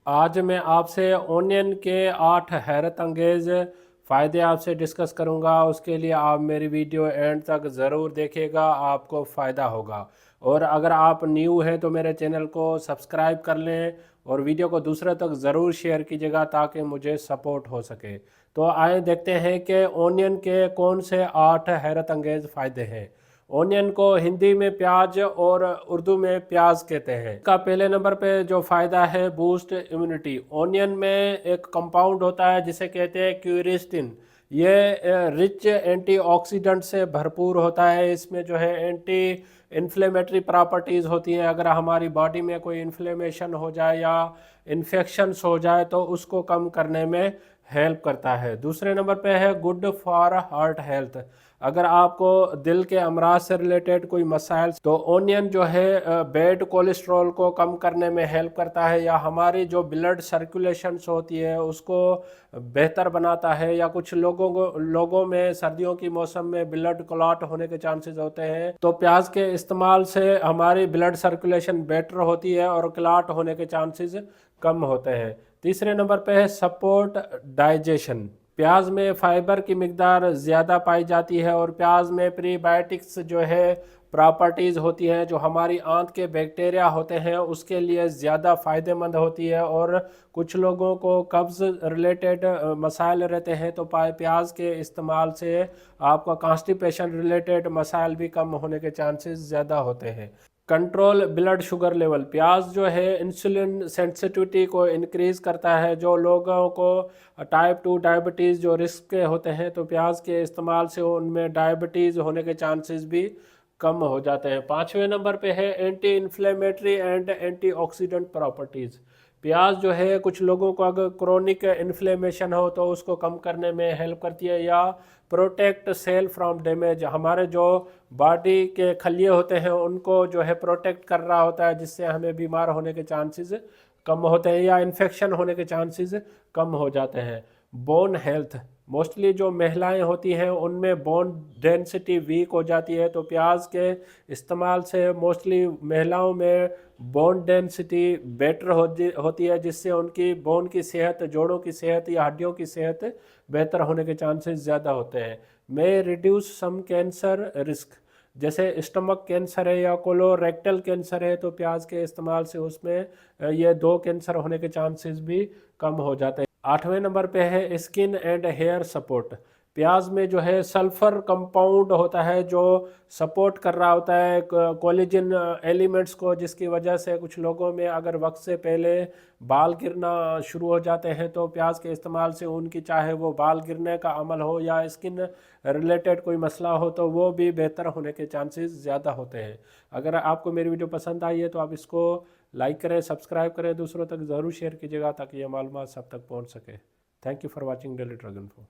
आज मैं आपसे ओनियन के 8 हैरत अंगेज़ फ़ायदे आपसे डिस्कस करूंगा। उसके लिए आप मेरी वीडियो एंड तक ज़रूर देखिएगा, आपको फ़ायदा होगा। और अगर आप न्यू हैं तो मेरे चैनल को सब्सक्राइब कर लें और वीडियो को दूसरे तक ज़रूर शेयर कीजिएगा ताकि मुझे सपोर्ट हो सके। तो आए देखते हैं कि ओनियन के कौन से 8 हैरत अंगेज़ फ़ायदे हैं। ओनियन को हिंदी में प्याज और उर्दू में प्याज कहते हैं। इसका पहले नंबर पे जो फ़ायदा है, बूस्ट इम्यूनिटी। ओनियन में एक कंपाउंड होता है जिसे कहते हैं क्यूरिस्टिन। ये रिच एंटीऑक्सीडेंट से भरपूर होता है। इसमें जो है एंटी इन्फ्लेमेटरी प्रॉपर्टीज़ होती हैं। अगर हमारी बॉडी में कोई इन्फ्लेमेशन हो जाए या इन्फेक्शंस हो जाए तो उसको कम करने में हेल्प करता है। दूसरे नंबर पे है गुड फॉर हार्ट हेल्थ। अगर आपको दिल के अमराज से रिलेटेड कोई मसाइल, तो ओनियन जो है बैड कोलेस्ट्रॉल को कम करने में हेल्प करता है, या हमारी जो ब्लड सर्कुलेशंस होती है उसको बेहतर बनाता है। या कुछ लोगों में सर्दियों की मौसम में ब्लड क्लॉट होने के चांसेस होते हैं, तो प्याज के इस्तेमाल से हमारी ब्लड सर्कुलेशन बेटर होती है और क्लॉट होने के चांसेस कम होते हैं। तीसरे नंबर पे है सपोर्ट डाइजेशन। प्याज में फाइबर की मिकदार ज़्यादा पाई जाती है और प्याज में प्रीबायोटिक्स जो है प्रॉपर्टीज़ होती हैं जो हमारी आंत के बैक्टीरिया होते हैं उसके लिए ज़्यादा फ़ायदेमंद होती है। और कुछ लोगों को कब्ज़ रिलेटेड मसाइल रहते हैं, तो प्याज के इस्तेमाल से आपका कॉन्स्टिपेशन रिलेटेड मसाइल भी कम होने के चांसेस ज़्यादा होते हैं। Control blood sugar level. प्याज जो है इंसुलिन सेंसिटिविटी को इंक्रीज़ करता है। जो लोगों को टाइप 2 डायबिटीज़ जो रिस्क के होते हैं, तो प्याज के इस्तेमाल से उनमें डायबिटीज़ होने के चांसेस भी कम हो जाते हैं। पाँचवें नंबर पे है anti inflammatory and antioxidant properties. प्याज जो है कुछ लोगों को अगर क्रोनिक इन्फ्लेमेशन हो तो उसको कम करने में हेल्प करती है, या प्रोटेक्ट सेल फ्रॉम डैमेज। हमारे जो बॉडी के खलिए होते हैं उनको जो है प्रोटेक्ट कर रहा होता है, जिससे हमें बीमार होने के चांसेस कम होते हैं या इन्फेक्शन होने के चांसेस कम हो जाते हैं। Bone health. मोस्टली जो महिलाएं होती हैं उनमें बोन डेंसिटी वीक हो जाती है, तो प्याज के इस्तेमाल से मोस्टली महिलाओं में बोन डेंसिटी बेटर होती है, जिससे उनकी बोन की सेहत, जोड़ों की सेहत या हड्डियों की सेहत बेहतर होने के चांसेस ज़्यादा होते हैं। में रिड्यूस सम कैंसर रिस्क। जैसे स्टमक कैंसर है या कोलोरेक्टल कैंसर है, तो प्याज के इस्तेमाल से उसमें ये दो कैंसर होने के चांसेस भी कम हो जाते हैं। आठवें नंबर पे है स्किन एंड हेयर सपोर्ट। प्याज में जो है सल्फर कंपाउंड होता है जो सपोर्ट कर रहा होता है कोलेजन एलिमेंट्स को, जिसकी वजह से कुछ लोगों में अगर वक्त से पहले बाल गिरना शुरू हो जाते हैं, तो प्याज के इस्तेमाल से उनकी, चाहे वो बाल गिरने का अमल हो या स्किन रिलेटेड कोई मसला हो, तो वो भी बेहतर होने के चांसेस ज़्यादा होते हैं। अगर आपको मेरी वीडियो पसंद आई है तो आप इसको लाइक करें, सब्सक्राइब करें, दूसरों तक ज़रूर शेयर कीजिएगा ताकि ये मालूमात सब तक पहुंच सके। Thank you for watching daily dragon info.